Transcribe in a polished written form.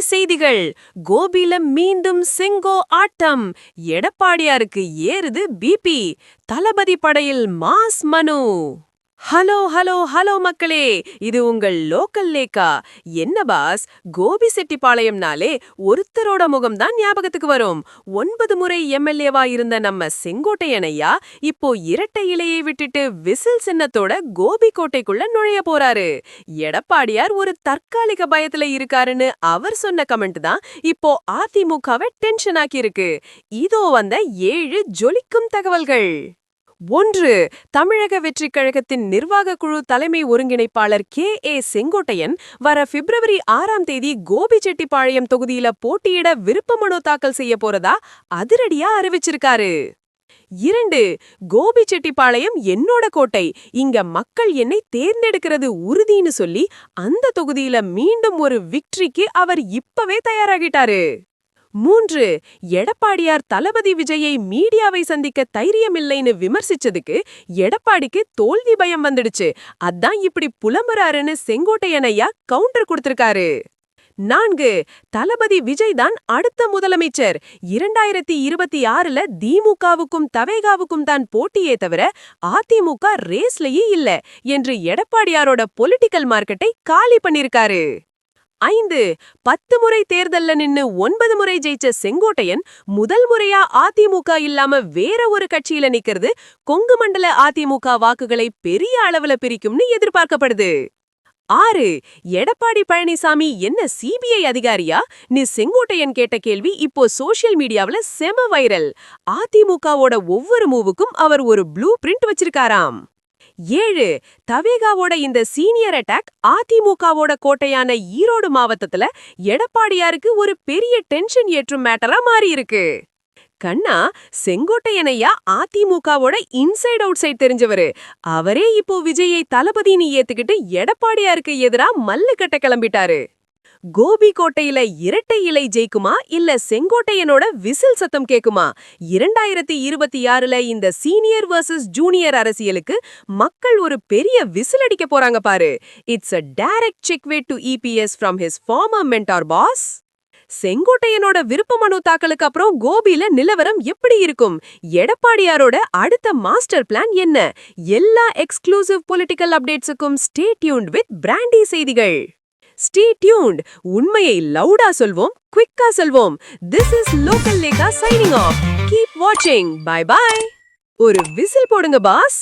செய்திகள். கோபில மீண்டும் செங்கோ ஆட்டம். எடப்பாடியாருக்கு ஏறுது பிபி. தளபதி படையில் மாஸ் மனு. ஹலோ ஹலோ ஹலோ மக்களே, இது உங்கள் லோக்கல் லேக்கா. என்ன பாஸ், கோபி செட்டிப்பாளையம்னாலே ஒருத்தரோட முகம்தான் ஞாபகத்துக்கு வரும். 9 முறை எம்எல்ஏவா இருந்த நம்ம செங்கோட்டையனையா இப்போ இரட்டை இலையை விட்டுட்டு விசில் சின்னத்தோட கோபி கோட்டைக்குள்ள நுழைய போறாரு. எடப்பாடியார் ஒரு தற்காலிக பயத்துல இருக்காருன்னு அவர் சொன்ன கமெண்ட் தான் இப்போ அதிமுகவை டென்ஷன் ஆக்கி இருக்கு. இதோ வந்த 7 ஜொலிக்கும் தகவல்கள். 1. தமிழக வெற்றிக் கழகத்தின் நிர்வாக குழு தலைமை ஒருங்கிணைப்பாளர் கே. செங்கோட்டையன் வர பிப்ரவரி 6ஆம் தேதி கோபிச்செட்டிப்பாளையம் தொகுதியில போட்டியிட விருப்ப மனு தாக்கல் செய்ய போறதா அதிரடியா அறிவிச்சிருக்காரு. 2. கோபிச்செட்டிப்பாளையம் என்னோட கோட்டை, இங்க மக்கள் என்னை தேர்ந்தெடுக்கிறது உறுதின்னு சொல்லி அந்த தொகுதியில மீண்டும் ஒரு விக்டரிக்கு அவர் இப்பவே தயாராகிட்டாரு. 3. எடப்பாடியார் தளபதி விஜயை மீடியாவை சந்திக்க தைரியமில்லைன்னு விமர்சிச்சதுக்கு எடப்பாடிக்கு தோல்வி பயம் வந்துடுச்சு. அதான் இப்படி புலம்புறாருன்னு செங்கோட்டையனையா கவுண்டர் கொடுத்திருக்காரு. 4. தளபதி விஜய் தான் அடுத்த முதலமைச்சர். 2026ல திமுகவுக்கும் தவேகாவுக்கும் தான் போட்டியே தவிர அதிமுக ரேஸ்லயே இல்ல என்று எடப்பாடியாரோட பொலிட்டிக்கல் மார்க்கெட்டை காலி பண்ணிருக்காரு. 5. 10 முறை தேர்தல்ல நின்னு 9 முறை ஜெயிச்ச செங்கோட்டையன் முதல் முறையா அதிமுக இல்லாம வேற ஒரு கட்சியில நிக்கிறது கொங்கு மண்டல அதிமுக வாக்குகளை பெரிய அளவுல பிரிக்கும்னு எதிர்பார்க்கப்படுது. 6. எடப்பாடி பழனிசாமி என்ன சிபிஐ அதிகாரியா? நீ செங்கோட்டையன் கேட்ட கேள்வி இப்போ சோஷியல் மீடியாவுல செம வைரல். அதிமுகவோட ஒவ்வொரு மூவுக்கும் அவர் ஒரு ப்ளூ பிரிண்ட் வச்சிருக்காராம். 7. தவேகாவோட இந்த சீனியர் அட்டாக் அதிமுகவோட கோட்டையான ஈரோடு மாவட்டத்துல எடப்பாடியாருக்கு ஒரு பெரிய டென்ஷன் ஏற்றும் மேட்டரா மாறி இருக்கு. கண்ணா, செங்கோட்டையனையா அதிமுகவோட இன்சைட் அவுட் சைட் தெரிஞ்சவரு. அவரே இப்போ விஜயை தளபதினு ஏத்துக்கிட்டு எடப்பாடியாருக்கு எதிரா மல்லு கட்ட கிளம்பிட்டாரு. கோபி கோட்டையில இரட்டை இலை ஜெயிக்குமா இல்ல செங்கோட்டையனோட விசில் சத்தம் கேக்குமா? 2026ல இந்த சீனியர் வர்சஸ் ஜூனியர் அரசியலுக்கு மக்கள் ஒரு பெரிய விசில் அடிக்க போறாங்க பாரு. It's a direct checkmate to EPS from his former mentor boss. செங்கோட்டையனோட விருப்ப மனு தாக்கலுக்கு அப்புறம் கோபில நிலவரம் எப்படி இருக்கும்? எடப்பாடியாரோட அடுத்த மாஸ்டர் பிளான் என்ன? எல்லா எக்ஸ்க்ளூசிவ் பொலிட்டிக்கல் அப்டேட்ஸுக்கும் ஸ்டே டியூன்ட் வித் பிராண்டி செய்திகள். Stay tuned. உண்மையை லவுடா சொல்வோம், குவிக்கா சொல்வோம். This is Local Lekha signing off. Keep watching. Bye bye. ஒரு விசில் போடுங்க பாஸ்.